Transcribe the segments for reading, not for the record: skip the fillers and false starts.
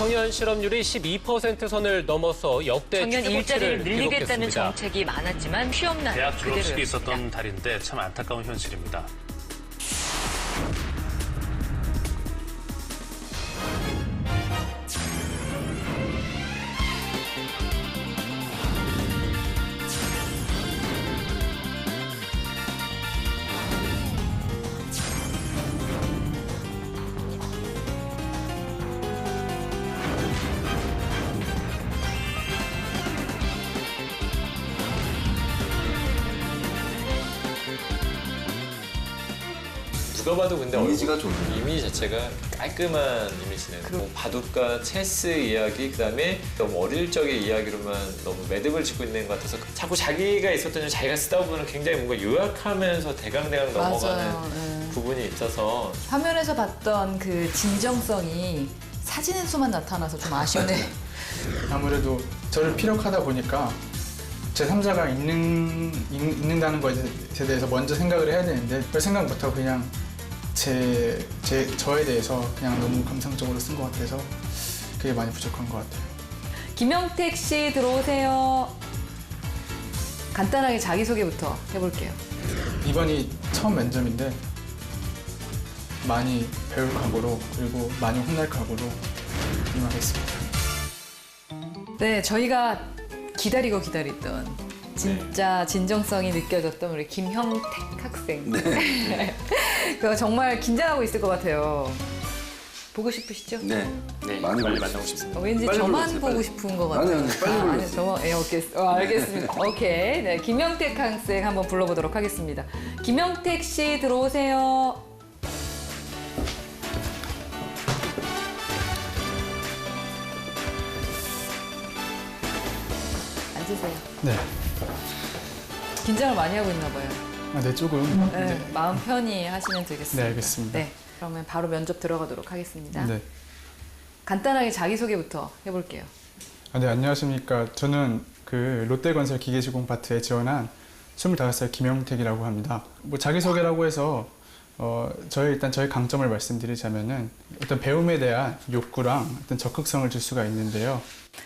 청년 실업률이 12% 선을 넘어서 역대 청년 일자리를 최고치를 늘리겠다는 기록했습니다. 정책이 많았지만 취업난 대학 졸업식이 그대로였습니다. 있었던 달인데 참 안타까운 현실입니다. 누가 봐도 근데 이미지가 얼굴, 좋네. 이미지 자체가 깔끔한 이미지네요. 뭐 바둑과 체스 이야기, 그다음에 너무 어릴 적의 이야기로만 너무 매듭을 짓고 있는 것 같아서 자꾸 자기가 있었던 일 자기가 쓰다 보면 굉장히 뭔가 요약하면서 대강대강 넘어가는 맞아요. 네. 부분이 있어서 화면에서 봤던 그 진정성이 사진에서만 나타나서 좀 아쉬우네. 아무래도 저를 피력하다 보니까 제3자가 있는다는 것에 대해서 먼저 생각을 해야 되는데 별 생각 못하고 그냥 저에 대해서 그냥 너무 감상적으로 쓴 것 같아서 그게 많이 부족한 것 같아요. 김영택 씨 들어오세요. 간단하게 자기소개부터 해볼게요. 이번이 처음 면접인데 많이 배울 각오로 그리고 많이 혼날 각오로 임하겠습니다. 네, 저희가 기다리고 기다리던 진짜 진정성이 느껴졌던 우리 김형택 학생. 네. 그거 정말 긴장하고 있을 것 같아요. 보고 싶으시죠? 네. 네, 많이 빨리 보고 만나고 싶습니다. 왠지 빨리 저만 불러주세요, 보고 빨리. 싶은 것 같아요. 아니요, 빨리 불러주세요. 저만, 알겠습니다. 오케이. 네, 김영택 학생 한번 불러보도록 하겠습니다. 김영택 씨 들어오세요. 앉으세요. 네. 긴장을 많이 하고 있나 봐요. 네, 조금. 네, 네. 마음 편히 하시면 되겠습니다. 네, 알겠습니다. 네, 그러면 바로 면접 들어가도록 하겠습니다. 네. 간단하게 자기소개부터 해볼게요. 네, 안녕하십니까. 저는 그 롯데건설 기계시공 파트에 지원한 25살 김영택이라고 합니다. 뭐 자기소개라고 해서 일단 저의 강점을 말씀드리자면은 어떤 배움에 대한 욕구랑 어떤 적극성을 줄 수가 있는데요.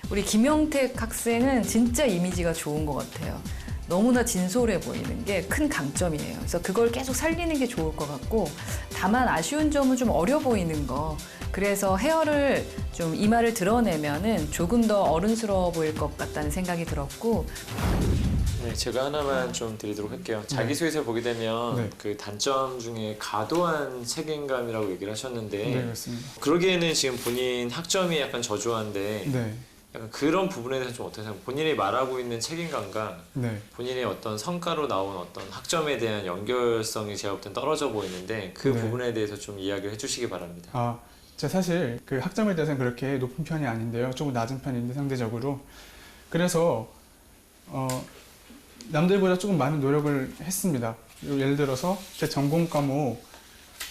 우리 김영택 학생은 진짜 이미지가 좋은 것 같아요. 너무나 진솔해 보이는 게 큰 강점이에요. 그래서 그걸 계속 살리는 게 좋을 것 같고, 다만 아쉬운 점은 좀 어려 보이는 거. 그래서 헤어를 좀 이마를 드러내면은 조금 더 어른스러워 보일 것 같다는 생각이 들었고, 네, 제가 하나만 좀 드리도록 할게요. 자기소개서 보게 되면 네. 그 단점 중에 과도한 책임감이라고 얘기를 하셨는데 네, 그렇습니다. 그러기에는 지금 본인 학점이 약간 저조한데 네, 약간 그런 부분에 대해서 좀 어떻게 생각해요? 본인이 말하고 있는 책임감과 네. 본인의 어떤 성과로 나온 어떤 학점에 대한 연결성이 제가 볼 땐 떨어져 보이는데 그 네. 부분에 대해서 좀 이야기를 해주시기 바랍니다. 제가 사실 그 학점에 대해서는 그렇게 높은 편이 아닌데요. 조금 낮은 편인데 상대적으로. 그래서 남들보다 조금 많은 노력을 했습니다. 예를 들어서 제 전공 과목,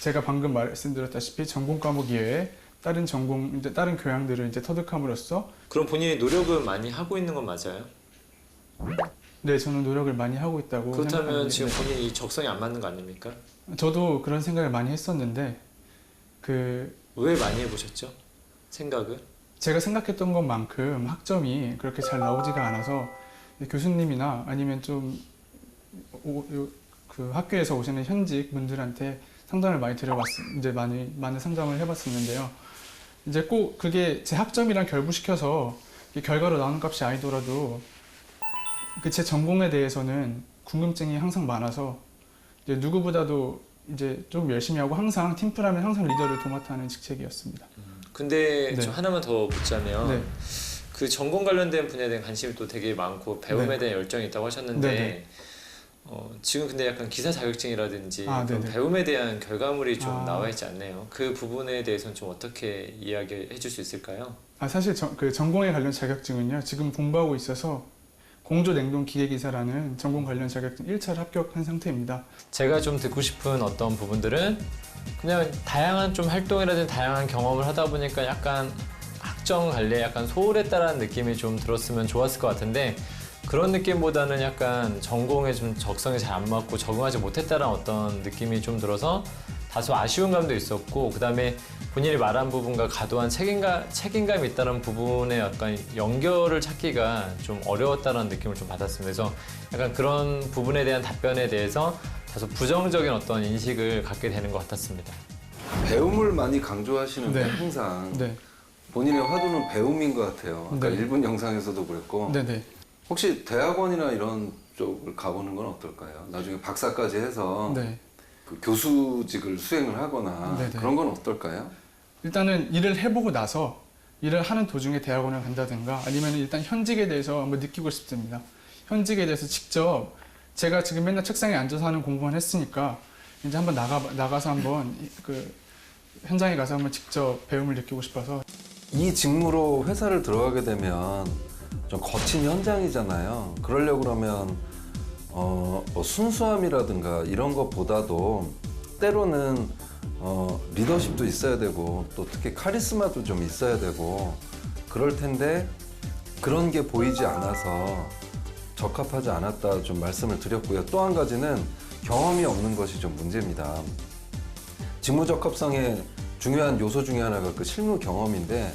제가 방금 말씀드렸다시피 전공 과목 이외에 다른 다른 교양들을 이제 터득함으로써 그럼 본인이 노력을 많이 하고 있는 건 맞아요? 네, 저는 노력을 많이 하고 있다고 그렇다면 생각합니다. 지금 네. 본인이 적성이 안 맞는 거 아닙니까? 저도 그런 생각을 많이 했었는데 왜 많이 해보셨죠? 생각을? 제가 생각했던 것만큼 학점이 그렇게 잘 나오지가 않아서 교수님이나 아니면 좀 그 학교에서 오시는 현직 분들한테 상담을 많이 드려봤습니다. 이제 많은 상담을 해봤었는데요. 이제 꼭 그게 제 학점이랑 결부시켜서 결과로 나오는 값이 아니더라도 그 제 전공에 대해서는 궁금증이 항상 많아서 이제 누구보다도 이제 좀 열심히 하고 항상 팀플하면 항상 리더를 도맡아 하는 직책이었습니다. 근데 네. 좀 하나만 더 묻자면 네. 그 전공 관련된 분야에 대한 관심이 또 되게 많고 배움에 네. 대한 열정이 있다고 하셨는데 네. 지금 근데 약간 기사 자격증이라든지 그런 네네. 배움에 대한 결과물이 좀 아. 나와 있지 않네요. 그 부분에 대해서는 좀 어떻게 이야기해 줄 수 있을까요? 사실 그 전공에 관련 자격증은요. 지금 공부하고 있어서 공조냉동기계기사라는 전공 관련 자격증 1차를 합격한 상태입니다. 제가 좀 듣고 싶은 어떤 부분들은 그냥 다양한 좀 활동이라든지 다양한 경험을 하다 보니까 약간 학점 관리에 약간 소홀했다라는 느낌이 좀 들었으면 좋았을 것 같은데 그런 느낌보다는 약간 전공에 좀 적성에 잘 안 맞고 적응하지 못했다라는 어떤 느낌이 좀 들어서 다소 아쉬운 감도 있었고 그다음에 본인이 말한 부분과 과도한 책임감이 있다는 부분에 약간 연결을 찾기가 좀 어려웠다는 느낌을 좀 받았습니다. 그래서 약간 그런 부분에 대한 답변에 대해서 다소 부정적인 어떤 인식을 갖게 되는 것 같았습니다. 배움을 많이 강조하시는데 네. 항상 네. 본인의 화두는 배움인 것 같아요. 아까 네. 1분 영상에서도 그랬고 네네. 혹시 대학원이나 이런 쪽을 가보는 건 어떨까요? 나중에 박사까지 해서 네. 그 교수직을 수행을 하거나 네네. 그런 건 어떨까요? 일단은 일을 해보고 나서 일을 하는 도중에 대학원을 간다든가 아니면 일단 현직에 대해서 한번 느끼고 싶습니다. 현직에 대해서 직접 제가 지금 맨날 책상에 앉아서 하는 공부만 했으니까 이제 한번 나가서 한번 그 현장에 가서 한번 직접 배움을 느끼고 싶어서 이 직무로 회사를 들어가게 되면 좀 거친 현장이잖아요. 그러려고 그러면 뭐 순수함이라든가 이런 것보다도 때로는 리더십도 있어야 되고 또 특히 카리스마도 좀 있어야 되고 그럴 텐데 그런 게 보이지 않아서 적합하지 않았다 좀 말씀을 드렸고요. 또 한 가지는 경험이 없는 것이 좀 문제입니다. 직무 적합성의 중요한 요소 중에 하나가 그 실무 경험인데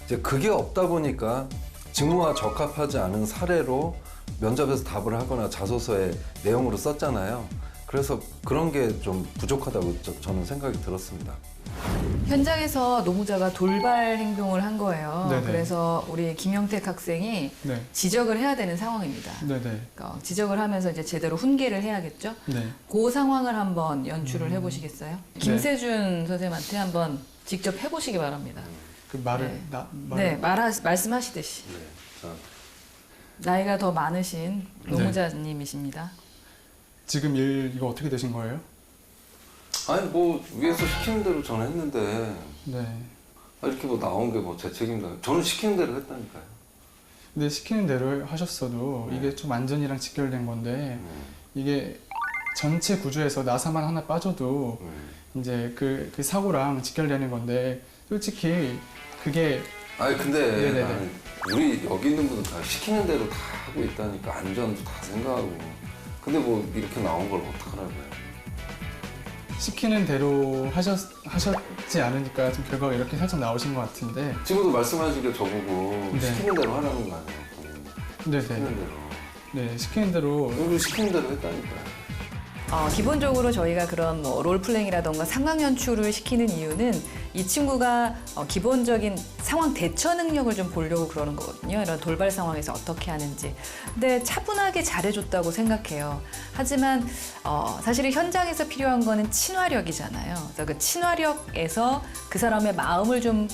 이제 그게 없다 보니까 직무와 적합하지 않은 사례로 면접에서 답을 하거나 자소서에 내용으로 썼잖아요. 그래서 그런 게 좀 부족하다고 저는 생각이 들었습니다. 현장에서 노무자가 돌발 행동을 한 거예요. 네네. 그래서 우리 김영택 학생이 네. 지적을 해야 되는 상황입니다. 네네. 지적을 하면서 이제 제대로 훈계를 해야겠죠. 네. 그 상황을 한번 연출을 해보시겠어요? 김세준 선생님한테 한번 직접 해보시기 바랍니다. 그 말을 네, 말씀하시듯이. 네. 자, 나이가 더 많으신 노무자님이십니다. 지금 일 이거 어떻게 되신 거예요? 아니 뭐 위에서 시키는 대로 저는 했는데 네. 이렇게 뭐 나온 게 뭐 제 책임인가요? 저는 시키는 대로 했다니까요. 근데 시키는 대로 하셨어도 이게 좀 안전이랑 직결된 건데 이게 전체 구조에서 나사만 하나 빠져도 이제 그 사고랑 직결되는 건데 솔직히 그게 아니 근데 네네네. 나는 우리 여기 있는 분들 다 시키는 대로 다 하고 있다니까 안전도 다 생각하고 근데 뭐 이렇게 나온 걸 어떡하라고요? 시키는 대로 하셨지 않으니까 좀 결과가 이렇게 살짝 나오신 것 같은데 지금도 말씀하신 게 저보고 네. 시키는 대로 하라는 거 아니에요? 네네. 시키는 대로. 네, 시키는 대로 우리 시키는 대로 했다니까요. 기본적으로 저희가 그런 뭐 롤플레잉이라던가 상황 연출을 시키는 이유는 이 친구가 기본적인 상황 대처 능력을 좀 보려고 그러는 거거든요. 이런 돌발 상황에서 어떻게 하는지. 근데 차분하게 잘해줬다고 생각해요. 하지만 사실은 현장에서 필요한 거는 친화력이잖아요. 그래서 그 친화력에서 그 사람의 마음을 좀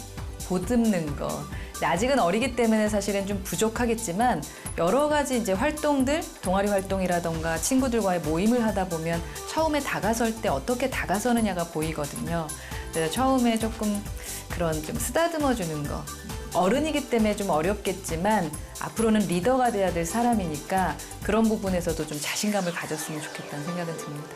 보듬는 거. 근데 아직은 어리기 때문에 사실은 좀 부족하겠지만 여러 가지 이제 활동들, 동아리 활동이라던가 친구들과의 모임을 하다 보면 처음에 다가설 때 어떻게 다가서느냐가 보이거든요. 그래서 처음에 조금 그런 좀 쓰다듬어 주는 거. 어른이기 때문에 좀 어렵겠지만 앞으로는 리더가 돼야 될 사람이니까 그런 부분에서도 좀 자신감을 가졌으면 좋겠다는 생각은 듭니다.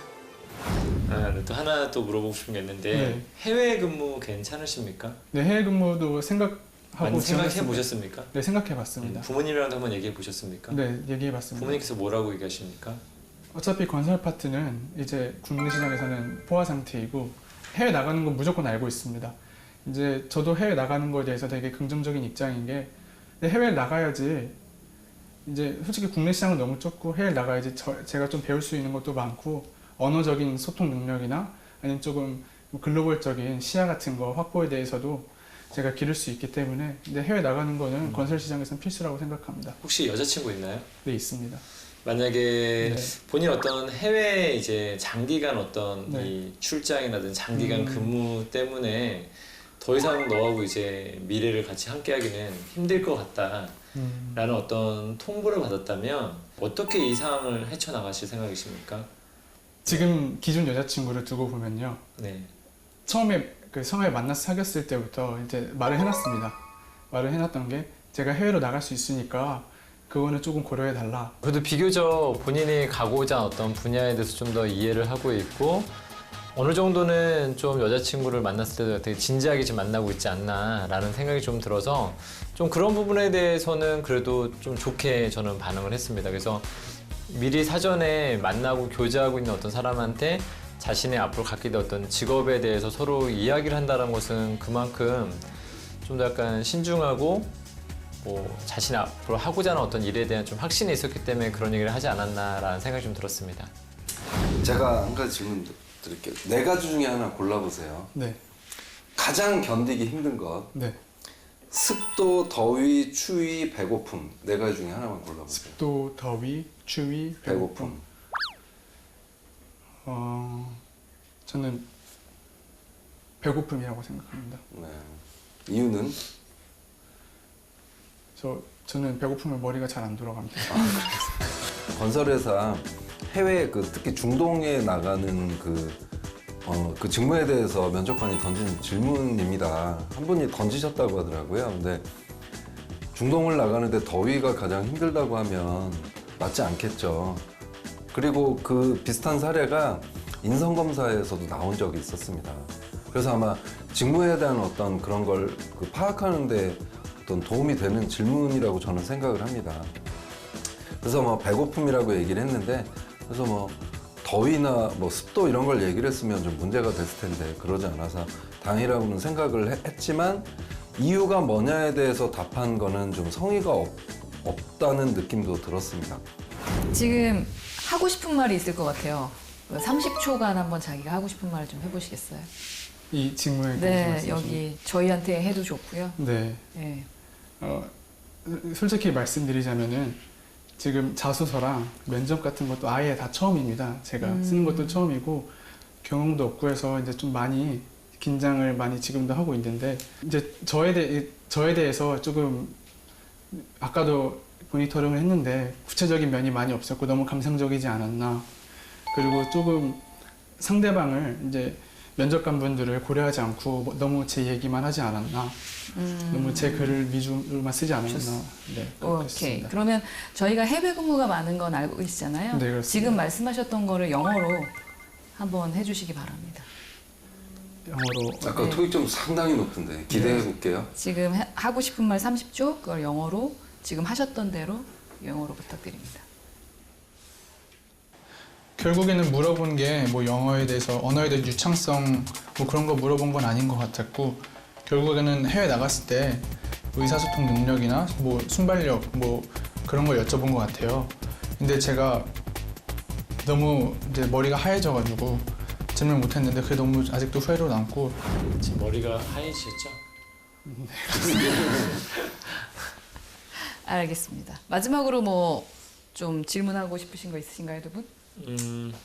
또 하나 또 물어보고 싶은 게 있는데 네. 해외 근무 괜찮으십니까? 네, 해외 근무도 생각하고 많이 생각해 지원했습니다. 보셨습니까? 네, 생각해 봤습니다. 부모님이랑도 한번 얘기해 보셨습니까? 네, 얘기해 봤습니다. 부모님께서 뭐라고 얘기하십니까? 어차피 건설 파트는 이제 국내 시장에서는 포화 상태이고 해외 나가는 건 무조건 알고 있습니다. 이제 저도 해외 나가는 거에 대해서 되게 긍정적인 입장인 게 해외 나가야지 이제 솔직히 국내 시장은 너무 좁고 해외 나가야지 제가 좀 배울 수 있는 것도 많고 언어적인 소통 능력이나 아니면 조금 글로벌적인 시야 같은 거 확보에 대해서도 제가 기를 수 있기 때문에 근데 해외 나가는 거는 건설 시장에서는 필수라고 생각합니다. 혹시 여자친구 있나요? 네, 있습니다. 만약에 네. 본인 어떤 해외 이제 장기간 어떤 네. 이 출장이라든 장기간 근무 때문에 더 이상 너하고 이제 미래를 같이 함께하기는 힘들 것 같다라는 어떤 통보를 받았다면 어떻게 이 상황을 헤쳐나가실 생각이십니까? 지금 기존 여자친구를 두고 보면요. 네. 처음에 그 성화에 만나서 사귀었을 때부터 이제 말을 해놨습니다. 말을 해놨던 게 제가 해외로 나갈 수 있으니까 그거는 조금 고려해 달라. 그래도 비교적 본인이 가고자 하는 어떤 분야에 대해서 좀 더 이해를 하고 있고 어느 정도는 좀 여자친구를 만났을 때도 되게 진지하게 좀 만나고 있지 않나라는 생각이 좀 들어서 좀 그런 부분에 대해서는 그래도 좀 좋게 저는 반응을 했습니다. 그래서 미리 사전에 만나고 교제하고 있는 어떤 사람한테 자신의 앞으로 갖게 될 어떤 직업에 대해서 서로 이야기를 한다는 것은 그만큼 좀 더 약간 신중하고 뭐 자신이 앞으로 하고자 하는 어떤 일에 대한 좀 확신이 있었기 때문에 그런 얘기를 하지 않았나라는 생각이 좀 들었습니다. 제가 한 가지 질문 드릴게요. 4가지 중에 하나 골라보세요. 네, 가장 견디기 힘든 것. 네. 습도, 더위, 추위, 배고픔. 4가지 중에 하나만 골라보세요. 또 더위, 추위, 배고픔. 배고픔. 저는 배고픔이라고 생각합니다. 네. 이유는? 저는 배고프면 머리가 잘 안 돌아갑니다. 건설회사 해외 특히 중동에 나가는 그 직무에 대해서 면접관이 던진 질문입니다. 한 분이 던지셨다고 하더라고요. 근데 중동을 나가는데 더위가 가장 힘들다고 하면 맞지 않겠죠. 그리고 그 비슷한 사례가 인성검사에서도 나온 적이 있었습니다. 그래서 아마 직무에 대한 어떤 그런 걸 파악하는데 어떤 도움이 되는 질문이라고 저는 생각을 합니다. 그래서 뭐 배고픔이라고 얘기를 했는데, 그래서 뭐 더위나 뭐 습도 이런 걸 얘기를 했으면 좀 문제가 됐을 텐데 그러지 않아서 다행이라고는 생각을 했지만, 이유가 뭐냐에 대해서 답한 거는 좀 성의가 없다는 느낌도 들었습니다. 지금 하고 싶은 말이 있을 것 같아요. 30초간 한번 자기가 하고 싶은 말을 좀 해보시겠어요? 이 직무에 네, 대해서 여기 저희한테 해도 좋고요. 네. 네. 솔직히 말씀드리자면은 지금 자소서랑 면접 같은 것도 아예 다 처음입니다. 제가 쓰는 것도 처음이고 경험도 없고 해서 이제 좀 많이 긴장을 많이 지금도 하고 있는데, 이제 저에 대해서 조금 아까도 모니터링을 했는데 구체적인 면이 많이 없었고 너무 감상적이지 않았나, 그리고 조금 상대방을 이제 면접관분들을 고려하지 않고 너무 제 얘기만 하지 않았나, 너무 제 글을 위주로만 쓰지 않았나. 네, 오케이. 그렇습니다. 그러면 저희가 해외 근무가 많은 건 알고 계시잖아요. 네, 그렇습니다. 지금 말씀하셨던 거를 영어로 한번 해주시기 바랍니다. 영어로. 아까 네. 토익점 상당히 높은데 기대해 볼게요. 지금 하고 싶은 말 30초, 그걸 영어로 지금 하셨던 대로 영어로 부탁드립니다. 결국에는 물어본 게 뭐 영어에 대해서, 언어에 대한 유창성 뭐 그런 거 물어본 건 아닌 것 같았고, 결국에는 해외 나갔을 때 의사소통 능력이나 뭐 순발력 뭐 그런 걸 여쭤본 것 같아요. 근데 제가 너무 이제 머리가 하얘져가지고 질문 못했는데 그게 너무 아직도 후회로 남고. 지금 머리가 하얘지셨죠? 알겠습니다. 마지막으로 뭐 좀 질문하고 싶으신 거 있으신가요, 두 분?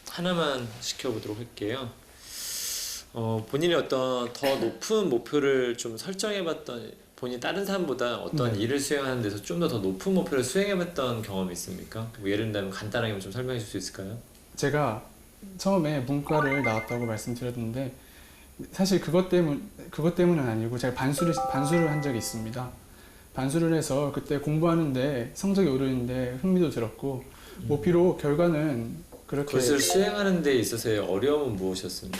하나만 시켜보도록 할게요. 본인이 어떤 더 높은 목표를 좀 설정해봤던, 본인 다른 사람보다 어떤 네. 일을 수행하는 데서 좀 더 높은 목표를 수행해봤던 경험이 있습니까? 뭐 예를 들면 간단하게 좀 설명해 줄 수 있을까요? 제가 처음에 문과를 나왔다고 말씀드렸는데, 사실 그것 때문은 아니고 제가 반수를 한 적이 있습니다. 반수를 해서 그때 공부하는데 성적이 오르는데 흥미도 들었고, 뭐 비록 결과는 그렇게. 그것을 수행하는 데 있어서의 어려움은 무엇이었습니까?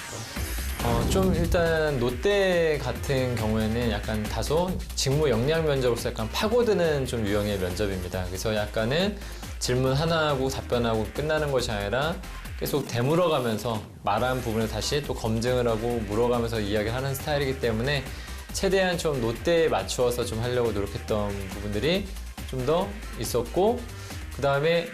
좀 일단 롯데 같은 경우에는 약간 다소 직무 역량 면접으로서 약간 파고드는 좀 유형의 면접입니다. 그래서 약간은 질문 하나 하고 답변하고 끝나는 것이 아니라 계속 되물어가면서 말한 부분을 다시 또 검증을 하고 물어가면서 이야기를 하는 스타일이기 때문에 최대한 좀 롯데에 맞추어서 좀 하려고 노력했던 부분들이 좀 더 있었고, 그 다음에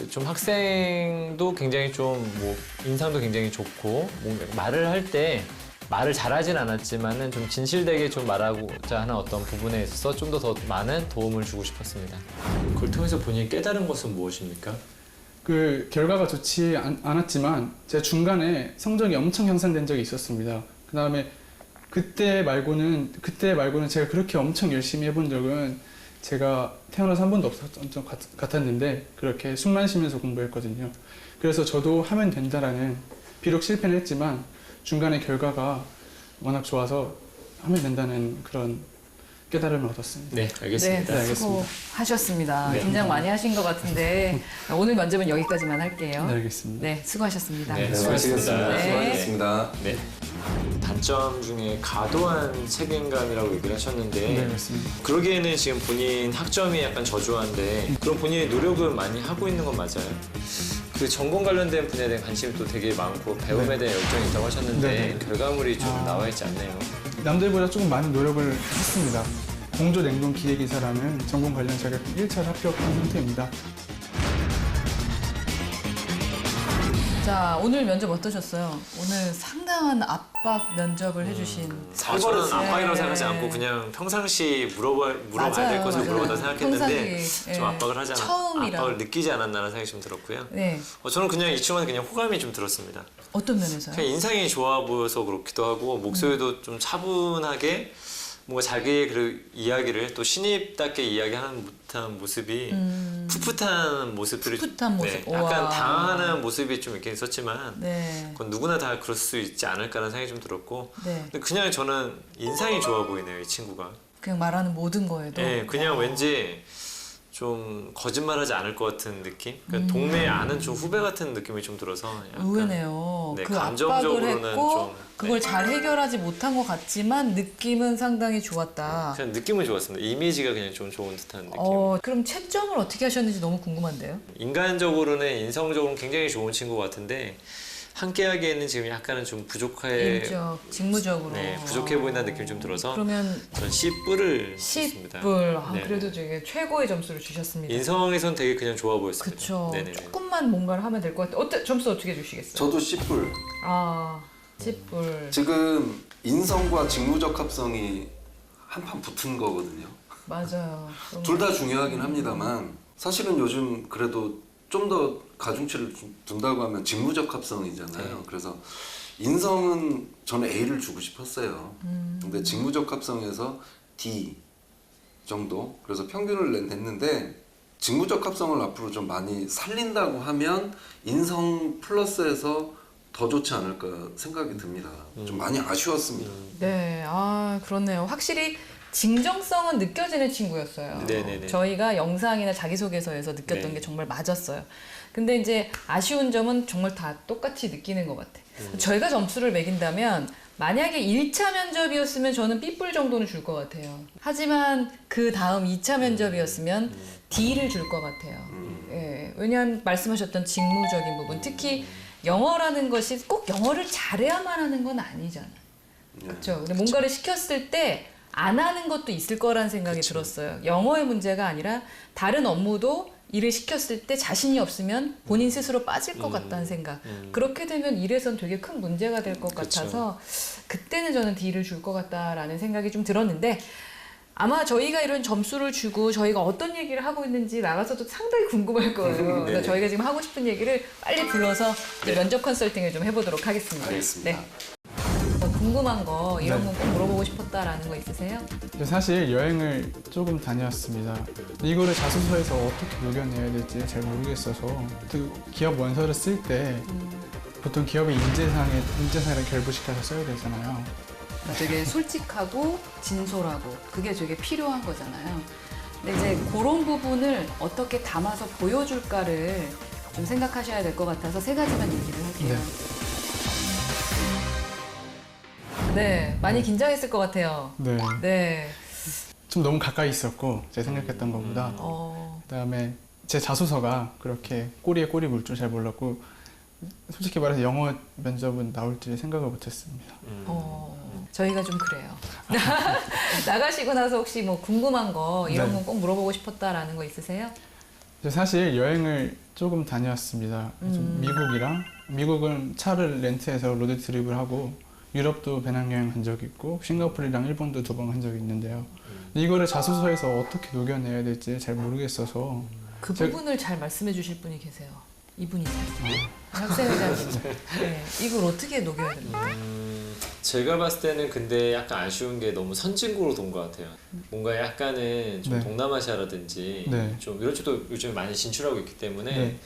좀 학생도 굉장히 좀 뭐 인상도 굉장히 좋고, 말을 할 때 말을 잘하진 않았지만은 좀 진실되게 좀 말하고자 하는 어떤 부분에 있어서 좀 더 많은 도움을 주고 싶었습니다. 그걸 통해서 본인이 깨달은 것은 무엇입니까? 그 결과가 좋지 않았지만 제가 중간에 성적이 엄청 향상된 적이 있었습니다. 그 다음에 그때 말고는 제가 그렇게 엄청 열심히 해본 적은 제가 태어나서 한 번도 없었던 것 같았는데, 그렇게 숨만 쉬면서 공부했거든요. 그래서 저도 하면 된다라는, 비록 실패는 했지만 중간에 결과가 워낙 좋아서 하면 된다는 그런 깨달음을 얻었습니다. 네, 알겠습니다. 네, 수고하셨습니다. 긴장 많이 하신 것 같은데 오늘 면접은 여기까지만 할게요. 네, 알겠습니다. 네, 수고하셨습니다. 네, 네, 수고하셨습니다. 수고하셨습니다. 네. 단점 중에 과도한 책임감이라고 얘기를 하셨는데, 네, 맞습니다. 그러기에는 지금 본인 학점이 약간 저조한데 그럼 본인이 노력을 많이 하고 있는 건 맞아요? 그 전공 관련된 분야에 대한 관심이 또 되게 많고 배움에 대한 열정이 있다고 하셨는데 네. 결과물이 좀 나와 있지 않네요. 남들보다 조금 많은 노력을 했습니다. 공조 냉동 기계기사라는 전공 관련 자격 1차 합격한 상태입니다. 자, 오늘 면접 어떠셨어요? 오늘 상당한 압박 면접을 해주신. 저는 압박이라고 네. 생각하지 않고 그냥 평상시 물어봐야 될 것을 맞아요. 물어보다 생각했는데 평상시, 좀 예. 압박을 하지 않았 처음이라. 압박을 느끼지 않았나라는 생각이 좀 들었고요. 네. 저는 그냥 이 친구한테 그냥 호감이 좀 들었습니다. 어떤 면에서요? 그냥 인상이 좋아 보여서 그렇기도 하고 목소리도 좀 차분하게 뭔가 자기의 그 이야기를 또 신입답게 이야기하는 듯한 모습이 풋풋한 모습들이 풋풋한 모습. 네, 약간 우와. 당하는 모습이 좀 있긴 있었지만 네. 그건 누구나 다 그럴 수 있지 않을까라는 생각이 좀 들었고 네. 근데 그냥 저는 인상이 좋아 보이네요 이 친구가. 그냥 말하는 모든 거에도. 네, 그냥 왠지 좀 거짓말하지 않을 것 같은 느낌? 그러니까 동네에 아는 좀 후배 같은 느낌이 좀 들어서 약간 의외네요. 네, 그 압박을 감정적으로는 했고 좀, 그걸 네. 잘 해결하지 못한 것 같지만 느낌은 상당히 좋았다. 그냥 느낌은 좋았습니다. 이미지가 그냥 좀 좋은 듯한 느낌. 그럼 채점을 어떻게 하셨는지 너무 궁금한데요. 인간적으로는 인성적으로는 굉장히 좋은 친구 같은데 함께하기에는 지금 약간은 좀 부족해. 인적, 직무적으로. 네, 부족해 보인다는 느낌이 좀 들어서 그러면 전 C뿔을 줬습니다. 10불. 네. 그래도 되게 최고의 점수를 주셨습니다. 인성에선 되게 그냥 좋아 보였습니다. 그쵸. 네네네. 조금만 뭔가를 하면 될 것 같아요. 점수 어떻게 주시겠어요? 저도 C뿔. 10불. 지금 인성과 직무적 합성이 한판 붙은 거거든요. 맞아요. 둘 다 중요하긴 합니다만 사실은 요즘 그래도 좀 더 가중치를 둔다고 하면 직무적 합성이잖아요. 네. 그래서 인성은 저는 A를 주고 싶었어요. 근데 직무적 합성에서 D 정도. 그래서 평균을 냈는데 직무적 합성을 앞으로 좀 많이 살린다고 하면 인성 플러스에서 더 좋지 않을까 생각이 듭니다. 좀 많이 아쉬웠습니다. 네, 그렇네요. 확실히 진정성은 느껴지는 친구였어요. 네네네. 저희가 영상이나 자기소개서에서 느꼈던 네. 게 정말 맞았어요. 근데 이제 아쉬운 점은 정말 다 똑같이 느끼는 것 같아. 저희가 점수를 매긴다면 만약에 1차 면접이었으면 저는 B뿔 정도는 줄 것 같아요. 하지만 그 다음 2차 면접이었으면 D를 줄 것 같아요. 예, 왜냐하면 말씀하셨던 직무적인 부분, 특히 영어라는 것이 꼭 영어를 잘해야만 하는 건 아니잖아요. 그렇죠. 근데 뭔가를 시켰을 때 안 하는 것도 있을 거란 생각이 들었어요. 영어의 문제가 아니라 다른 업무도 일을 시켰을 때 자신이 없으면 본인 스스로 빠질 것 같다는 생각. 그렇게 되면 일에선 되게 큰 문제가 될 것 같아서 그때는 저는 D를 줄 것 같다라는 생각이 좀 들었는데 아마 저희가 이런 점수를 주고 저희가 어떤 얘기를 하고 있는지 나가서도 상당히 궁금할 거예요. 그래서 저희가 지금 하고 싶은 얘기를 빨리 불러서 이제 면접 컨설팅을 좀 해보도록 하겠습니다. 알겠습니다. 네. 궁금한 거 이런 네. 건 꼭 물어보고 싶었다라는 거 있으세요? 사실 여행을 조금 다녀왔습니다. 이거를 자소서에서 어떻게 녹여내야 될지 잘 모르겠어서 그 기업 원서를 쓸 때 보통 기업의 인재상을 결부시켜서 써야 되잖아요. 되게 솔직하고 진솔하고 그게 되게 필요한 거잖아요. 근데 이제 그런 부분을 어떻게 담아서 보여줄까를 좀 생각하셔야 될 것 같아서 세 가지만 얘기를 할게요. 네, 많이 긴장했을 것 같아요. 네. 네. 좀 너무 가까이 있었고 제가 생각했던 것보다 그다음에 제 자소서가 그렇게 꼬리에 꼬리 물 줄 잘 몰랐고 솔직히 말해서 영어 면접은 나올지 생각을 못했습니다. 저희가 좀 그래요. 나가시고 나서 혹시 뭐 궁금한 거 이런 네. 건 꼭 물어보고 싶었다라는 거 있으세요? 사실 여행을 조금 다녀왔습니다. 미국은 차를 렌트해서 로드 트립을 하고 유럽도 배낭여행 한 적이 있고 싱가포르랑 일본도 2번 한 적이 있는데요. 이거를 자소서에서 어떻게 녹여내야 될지 잘 모르겠어서 그 부분을 잘 말씀해 주실 분이 계세요. 이분이세요. 학생회장님. 네. 이걸 어떻게 녹여야 됩니까? 제가 봤을 때는 근데 약간 아쉬운 게 너무 선진국으로 돈 것 같아요. 뭔가 약간은 좀 네. 동남아시아라든지 네. 좀 이런 쪽도 요즘 많이 진출하고 있기 때문에 네.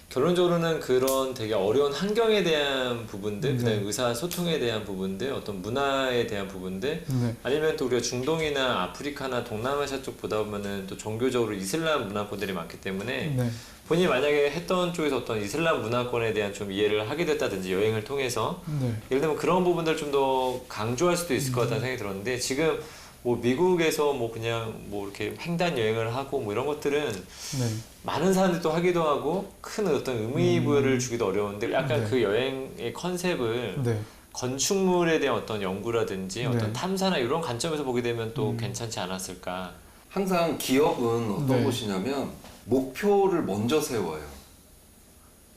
결론적으로는 그런 되게 어려운 환경에 대한 부분들, 네. 그다음에 의사소통에 대한 부분들, 어떤 문화에 대한 부분들, 네. 아니면 또 우리가 중동이나 아프리카나 동남아시아 쪽 보다 보면은 또 종교적으로 이슬람 문화권들이 많기 때문에 네. 본인이 만약에 했던 쪽에서 어떤 이슬람 문화권에 대한 좀 이해를 하게 됐다든지 여행을 통해서 네. 예를 들면 그런 부분들을 좀 더 강조할 수도 있을 것 같다는 생각이 들었는데 지금 뭐 미국에서 뭐 그냥 뭐 이렇게 횡단 여행을 하고 뭐 이런 것들은 네. 많은 사람들이 또 하기도 하고 큰 어떤 의미 부여를 주기도 어려운데 약간 네. 그 여행의 컨셉을 네. 건축물에 대한 어떤 연구라든지 어떤 네. 탐사나 이런 관점에서 보게 되면 또 괜찮지 않았을까. 항상 기업은 어떤 네. 곳이냐면 목표를 먼저 세워요.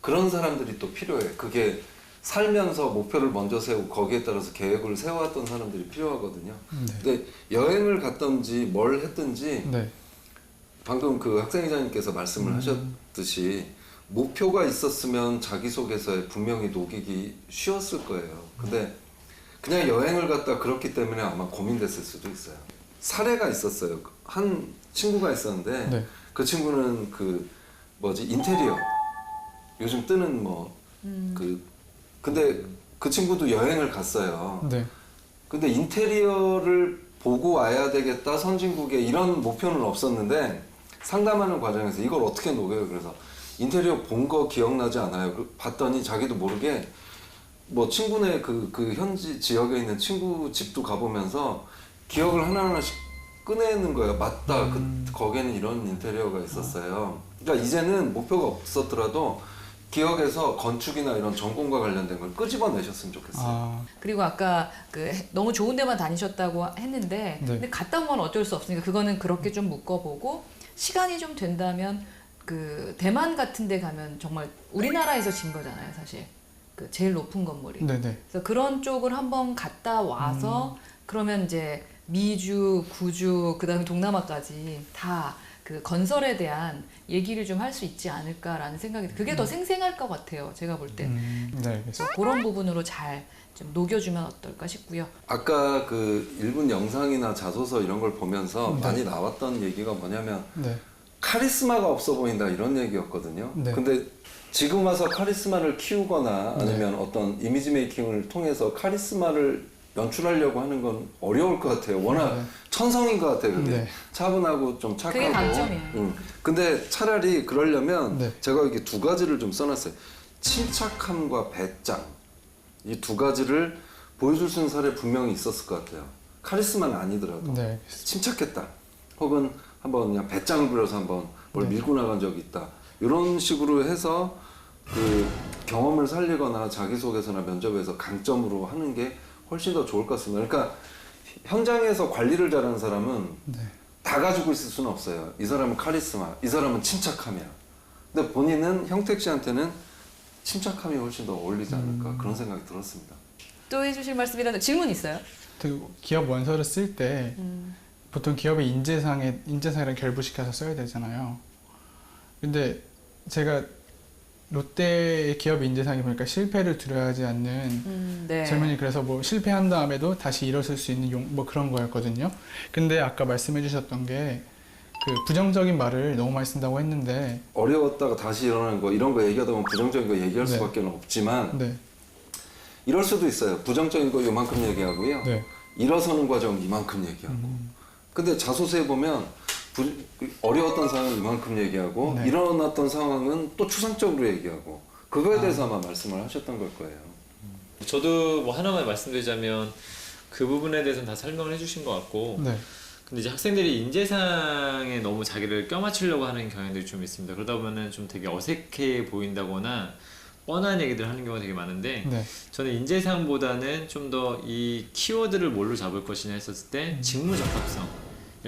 그런 사람들이 또 필요해. 그게 살면서 목표를 먼저 세우고 거기에 따라서 계획을 세워왔던 사람들이 필요하거든요. 네. 근데 여행을 갔든지 뭘 했든지 네. 방금 그 학생회장님께서 말씀을 하셨듯이 목표가 있었으면 자기소개서에 분명히 녹이기 쉬웠을 거예요. 근데 그냥 여행을 갔다 그렇기 때문에 아마 고민됐을 수도 있어요. 사례가 있었어요. 한 친구가 있었는데 네. 그 친구는 그 뭐지 인테리어 요즘 뜨는 근데 그 친구도 여행을 갔어요. 네. 근데 인테리어를 보고 와야 되겠다 선진국에 이런 목표는 없었는데 상담하는 과정에서 이걸 어떻게 녹여요? 그래서 인테리어 본 거 기억나지 않아요? 봤더니 자기도 모르게 뭐 친구네 그 현지 지역에 있는 친구 집도 가보면서 기억을 하나하나씩 꺼내는 거예요. 맞다. 거기에는 이런 인테리어가 있었어요. 그러니까 이제는 목표가 없었더라도 기억에서 건축이나 이런 전공과 관련된 걸 끄집어내셨으면 좋겠어요. 아, 그리고 아까 그 너무 좋은 데만 다니셨다고 했는데 네. 근데 갔다 온 건 어쩔 수 없으니까 그거는 그렇게 좀 묶어보고 시간이 좀 된다면 그 대만 같은 데 가면 정말 우리나라에서 진 거잖아요, 사실. 그 제일 높은 건물이. 네네. 그래서 그런 쪽을 한번 갔다 와서 그러면 이제 미주, 구주, 그다음에 동남아까지 다 그 건설에 대한 얘기를 좀 할 수 있지 않을까라는 생각이 그게 더 생생할 것 같아요. 제가 볼 때. 네, 알겠습니다. 그래서 그런 부분으로 잘 좀 녹여주면 어떨까 싶고요. 아까 그 일본 영상이나 자소서 이런 걸 보면서 많이 나왔던 얘기가 뭐냐면 네. 카리스마가 없어 보인다 이런 얘기였거든요. 네. 근데 지금 와서 카리스마를 키우거나 아니면 어떤 이미지 메이킹을 통해서 카리스마를 연출하려고 하는 건 어려울 것 같아요. 워낙 네. 천성인 것 같아요. 그게 네. 차분하고 좀 착하고. 그게 강점이에요. 근데 차라리 그러려면 네. 제가 이렇게 두 가지를 좀 써놨어요. 침착함과 배짱 이 두 가지를 보여줄 수 있는 사례 분명히 있었을 것 같아요. 카리스마는 아니더라도 네, 알겠습니다. 침착했다. 혹은 한번 그냥 배짱을 부려서 한번 뭘 네. 밀고 나간 적이 있다. 이런 식으로 해서 그 경험을 살리거나 자기소개서나 면접에서 강점으로 하는 게 훨씬 더 좋을 것 같습니다. 그러니까 현장에서 관리를 잘하는 사람은 네. 다 가지고 있을 수는 없어요. 이 사람은 카리스마, 이 사람은 침착함이야. 근데 본인은 형택 씨한테는 침착함이 훨씬 더 어울리지 않을까 그런 생각이 들었습니다. 또 해주실 말씀이라도 질문 있어요? 그 기업 원서를 쓸 때 보통 기업의 인재상이랑 결부시켜서 써야 되잖아요. 근데 제가 롯데의 기업 인재상에 보니까 실패를 두려워하지 않는 네. 질문이 그래서 뭐 실패한 다음에도 다시 일어설 수 있는 뭐 그런 거였거든요. 근데 아까 말씀해 주셨던 게 그 부정적인 말을 너무 많이 쓴다고 했는데 어려웠다가 다시 일어나는 거 이런 거 얘기하다 보면 부정적인 거 얘기할 네. 수밖에 없지만 네. 이럴 수도 있어요. 부정적인 거 요만큼 얘기하고요. 네. 일어서는 과정 이만큼 얘기하고. 근데 자소서에 보면 어려웠던 상황은 이만큼 얘기하고 네. 일어났던 상황은 또 추상적으로 얘기하고 그거에 대해서 아마 말씀을 하셨던 걸 거예요. 저도 뭐 하나만 말씀드리자면 그 부분에 대해서는 다 설명을 해주신 것 같고 네. 근데 이제 학생들이 인재상에 너무 자기를 껴맞추려고 하는 경향들이 좀 있습니다. 그러다 보면 좀 되게 어색해 보인다거나 뻔한 얘기들 하는 경우가 되게 많은데 네. 저는 인재상보다는 좀 더 이 키워드를 뭘로 잡을 것이냐 했었을 때 직무 적합성,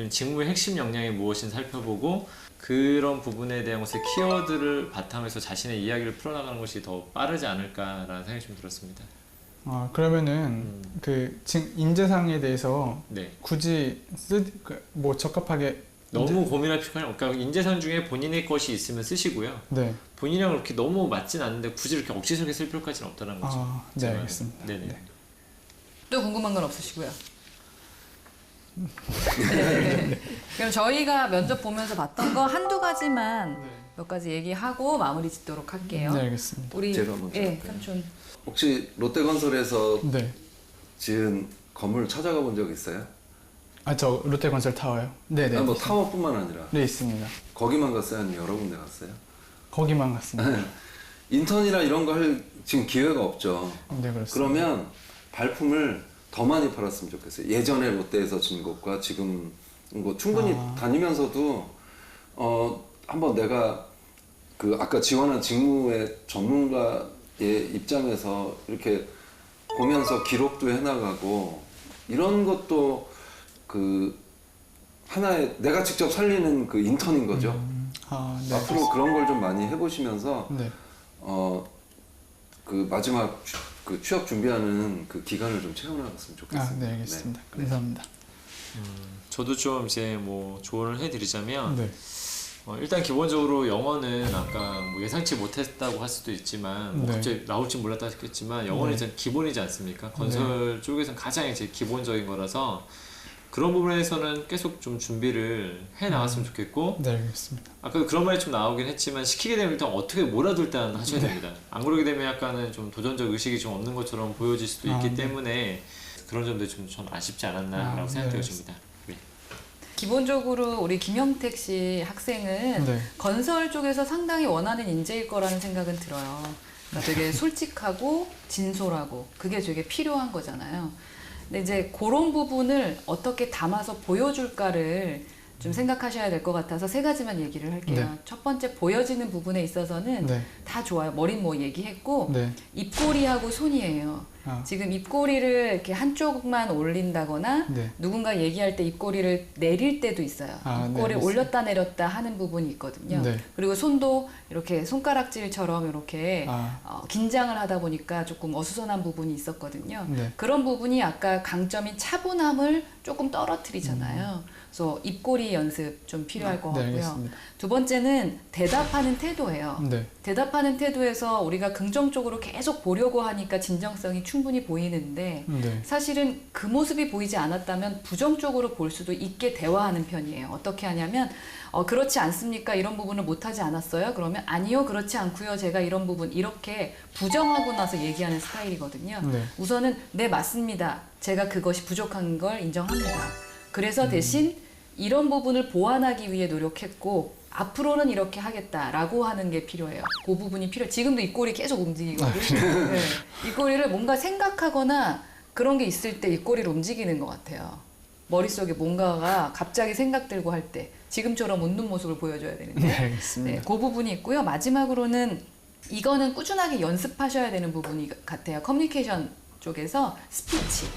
직무의 핵심 역량이 무엇인지 살펴보고 그런 부분에 대한 것의 키워드를 바탕으로 해서 자신의 이야기를 풀어나가는 것이 더 빠르지 않을까라는 생각이 좀 들었습니다. 아, 그러면은 그 인재상에 대해서 네. 굳이 뭐 적합하게 너무 고민할 필요가 없고 그러니까 인재상 중에 본인의 것이 있으면 쓰시고요. 네. 본인이랑 그렇게 너무 맞진 않는데 굳이 이렇게 억지스럽게 쓸 필요까지는 없다는 거죠. 아, 네, 제가 알겠습니다. 네네. 네. 또 궁금한 건 없으시고요. 네. 그럼 저희가 면접 보면서 봤던 거 한두 가지만 몇 가지 얘기하고 마무리 짓도록 할게요. 네, 알겠습니다. 우리 제가 먼저 예, 할게요. 삼촌. 혹시 롯데건설에서 네. 지은 건물 찾아가 본 적 있어요? 아, 저 롯데건설 타워요. 네, 네. 뭐 타워뿐만 아니라 네, 있습니다. 거기만 갔어요? 아니면 여러 군데 갔어요? 거기만 갔습니다. 인턴이나 이런 거 할 지금 기회가 없죠. 네, 그렇습니다. 그러면 발품을 더 많이 팔았으면 좋겠어요. 예전에 롯데에서 진 것과 지금 뭐 충분히 다니면서도 한번 내가 그 아까 지원한 직무의 전문가의 입장에서 이렇게 보면서 기록도 해나가고 이런 것도 그 하나의 내가 직접 살리는 그 인턴인 거죠. 네. 앞으로 그런 걸 좀 많이 해보시면서 네. 그 마지막 그 취업 준비하는 그 기간을 좀 채워나갔으면 좋겠습니다. 네, 알겠습니다. 감사합니다. 저도 좀 이제 뭐 조언을 해드리자면 네. 일단 기본적으로 영어는 아까 뭐 예상치 못했다고 할 수도 있지만 뭐 네. 갑자기 나올지 몰랐다 했겠지만 영어는 이제 기본이지 않습니까? 건설 쪽에서는 가장 이제 기본적인 거라서 그런 부분에서는 계속 좀 준비를 해 나갔으면 좋겠고 네, 알겠습니다. 아까 그런 말이 좀 나오긴 했지만 시키게 되면 일단 어떻게 몰아둘 일단 하셔야 됩니다. 안 그러게 되면 약간은 좀 도전적 의식이 좀 없는 것처럼 보여질 수도 있기 때문에 그런 점들이 좀 전 아쉽지 않았나라고 생각되어집니다. 네. 기본적으로 우리 김영택 씨 학생은 네. 건설 쪽에서 상당히 원하는 인재일 거라는 생각은 들어요. 그러니까 되게 솔직하고 진솔하고 그게 되게 필요한 거잖아요. 근데 이제 그런 부분을 어떻게 담아서 보여줄까를 좀 생각하셔야 될 것 같아서 세 가지만 얘기를 할게요. 네. 첫 번째 보여지는 부분에 있어서는 네. 다 좋아요. 머리 뭐 얘기했고 네. 입꼬리하고 손이에요. 지금 입꼬리를 이렇게 한쪽만 올린다거나 네. 누군가 얘기할 때 입꼬리를 내릴 때도 있어요. 네, 입꼬리를 알겠습니다. 올렸다 내렸다 하는 부분이 있거든요. 네. 그리고 손도 이렇게 손가락질처럼 이렇게 아. 긴장을 하다 보니까 조금 어수선한 부분이 있었거든요. 네. 그런 부분이 아까 강점인 차분함을 조금 떨어뜨리잖아요. 그래서 입꼬리 연습 좀 필요할 것 네, 같고요. 알겠습니다. 두 번째는 대답하는 태도예요. 네. 대답하는 태도에서 우리가 긍정적으로 계속 보려고 하니까 진정성이 충분히 보이는데 네. 사실은 그 모습이 보이지 않았다면 부정적으로 볼 수도 있게 대화하는 편이에요. 어떻게 하냐면 그렇지 않습니까? 이런 부분을 못하지 않았어요? 그러면 아니요, 그렇지 않고요. 제가 이런 부분 이렇게 부정하고 나서 얘기하는 스타일이거든요. 네. 우선은 네, 맞습니다. 제가 그것이 부족한 걸 인정합니다. 그래서 대신 이런 부분을 보완하기 위해 노력했고 앞으로는 이렇게 하겠다라고 하는 게 필요해요. 그 부분이 필요해요. 지금도 입꼬리 계속 움직이거든요. 네. 입꼬리를 뭔가 생각하거나 그런 게 있을 때 입꼬리를 움직이는 것 같아요. 머릿속에 뭔가가 갑자기 생각들고 할 때 지금처럼 웃는 모습을 보여줘야 되는데 네, 알겠습니다. 네, 그 부분이 있고요. 마지막으로는 이거는 꾸준하게 연습하셔야 되는 부분이 같아요. 커뮤니케이션 쪽에서 스피치,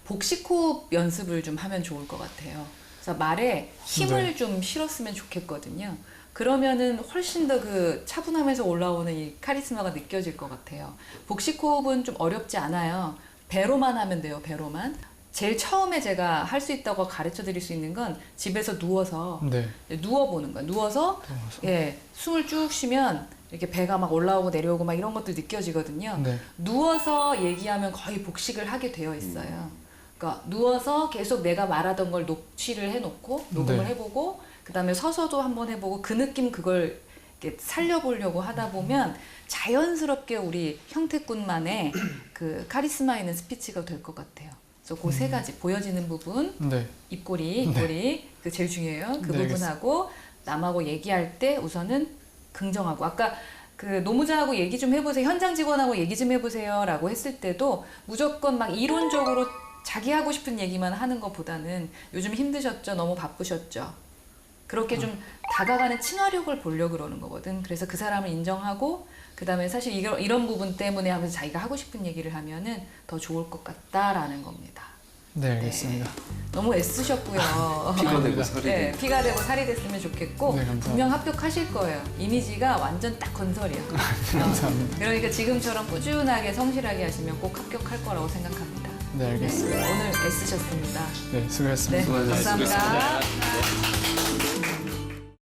복식 호흡 연습을 좀 하면 좋을 것 같아요. 그래서 말에 힘을 네. 좀 실었으면 좋겠거든요. 그러면은 훨씬 더 그 차분함에서 올라오는 이 카리스마가 느껴질 것 같아요. 복식 호흡은 좀 어렵지 않아요. 배로만 하면 돼요. 배로만. 제일 처음에 제가 할 수 있다고 가르쳐 드릴 수 있는 건 집에서 누워서 네. 누워보는 거예요. 누워서 예, 숨을 쭉 쉬면 이렇게 배가 막 올라오고 내려오고 막 이런 것도 느껴지거든요. 네. 누워서 얘기하면 거의 복식을 하게 되어 있어요. 그러니까 누워서 계속 내가 말하던 걸 녹취를 해놓고 녹음을 네. 해보고 그 다음에 서서도 한번 해보고 그 느낌 그걸 이렇게 살려보려고 하다 보면 자연스럽게 우리 형태군만의 그 카리스마 있는 스피치가 될 것 같아요. 그래서 그 세 가지 보여지는 부분, 네. 입꼬리 그 제일 중요해요. 그 네, 부분하고 남하고 얘기할 때 우선은 긍정하고 아까 그 노무자하고 얘기 좀 해보세요. 현장 직원하고 얘기 좀 해보세요라고 했을 때도 무조건 막 이론적으로 자기 하고 싶은 얘기만 하는 것보다는 요즘 힘드셨죠? 너무 바쁘셨죠? 그렇게 좀 다가가는 친화력을 보려고 그러는 거거든. 그래서 그 사람을 인정하고 그 다음에 사실 이런 부분 때문에 하면서 자기가 하고 싶은 얘기를 하면은 더 좋을 것 같다라는 겁니다. 네, 알겠습니다. 너무 애쓰셨고요. 피가 되고 살이 네, 되고. 피가 되고 살이 됐으면 좋겠고 네, 감사합니다. 분명 합격하실 거예요. 이미지가 완전 딱 건설이야. 감사합니다. 그러니까 지금처럼 꾸준하게 성실하게 하시면 꼭 합격할 거라고 생각합니다. 네, 알겠습니다. 오늘 애쓰셨습니다. 네, 수고하셨습니다. 네, 수고하셨습니다. 감사합니다.